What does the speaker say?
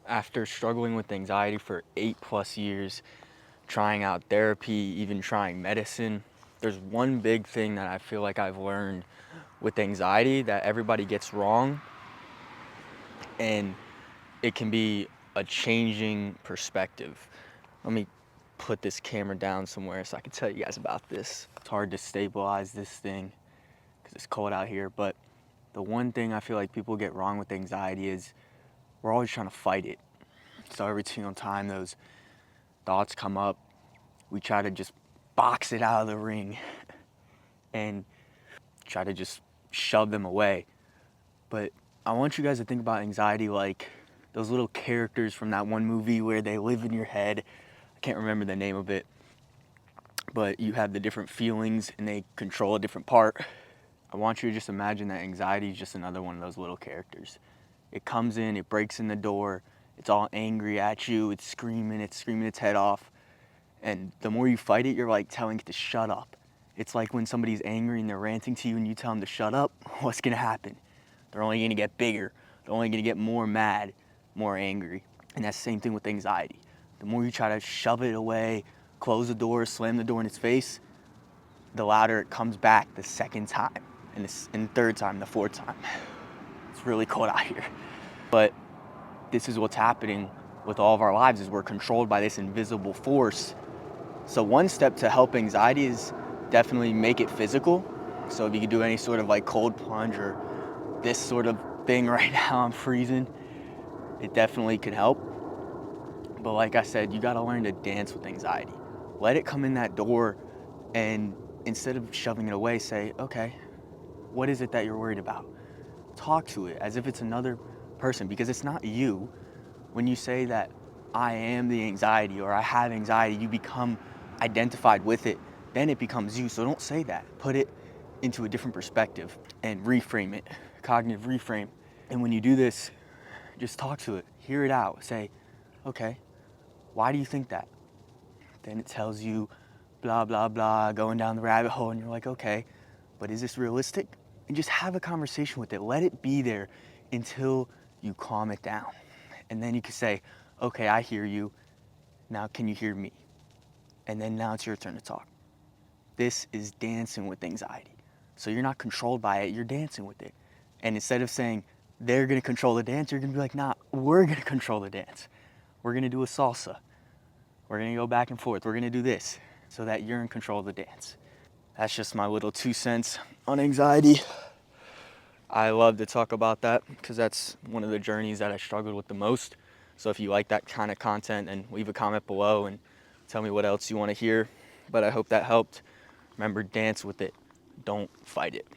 After struggling with anxiety for 8+ years, trying out therapy, even trying medicine, there's one big thing that I feel like I've learned with anxiety that everybody gets wrong, and it can be a changing perspective. Let me put this camera down somewhere so I can tell you guys about this. It's hard to stabilize this thing because it's cold out here, but the one thing I feel like people get wrong with anxiety is we're always trying to fight it. So every single time those thoughts come up, we try to just box it out of the ring and try to just shove them away. But I want you guys to think about anxiety like those little characters from that one movie where they live in your head. I can't remember the name of it, but you have the different feelings and they control a different part. I want you to just imagine that anxiety is just another one of those little characters. It comes in, it breaks in the door, it's all angry at you, it's screaming its head off. And the more you fight it, you're like telling it to shut up. It's like when somebody's angry and they're ranting to you and you tell them to shut up, what's gonna happen? They're only gonna get bigger. They're only gonna get more mad, more angry. And that's the same thing with anxiety. The more you try to shove it away, close the door, slam the door in its face, the louder it comes back the second time, and the third time, the fourth time. It's really cold out here. But this is what's happening with all of our lives is we're controlled by this invisible force. So one step to help anxiety is definitely make it physical. So if you could do any sort of like cold plunge or this sort of thing right now, I'm freezing, it definitely could help. But like I said, you gotta learn to dance with anxiety. Let it come in that door, and instead of shoving it away, say, okay, what is it that you're worried about? Talk to it as if it's another person, because it's not you. When you say that I am the anxiety or I have anxiety, you become identified with it, then it becomes you. So don't say that. Put it into a different perspective and reframe it, cognitive reframe. And when you do this, just talk to it, hear it out, say, okay, why do you think that? Then it tells you blah, blah, blah, going down the rabbit hole, and you're like, okay, but is this realistic? And just have a conversation with it. Let it be there until you calm it down. And then you can say, okay, I hear you. Now can you hear me? And then now it's your turn to talk. This is dancing with anxiety. So you're not controlled by it, you're dancing with it. And instead of saying, they're gonna control the dance, you're gonna be like, nah, we're gonna control the dance. We're gonna do a salsa. We're gonna go back and forth. We're gonna do this so that you're in control of the dance. That's just my little 2 cents on anxiety. I love to talk about that because that's one of the journeys that I struggled with the most. So if you like that kind of content, then leave a comment below and tell me what else you want to hear. But I hope that helped. Remember, dance with it. Don't fight it.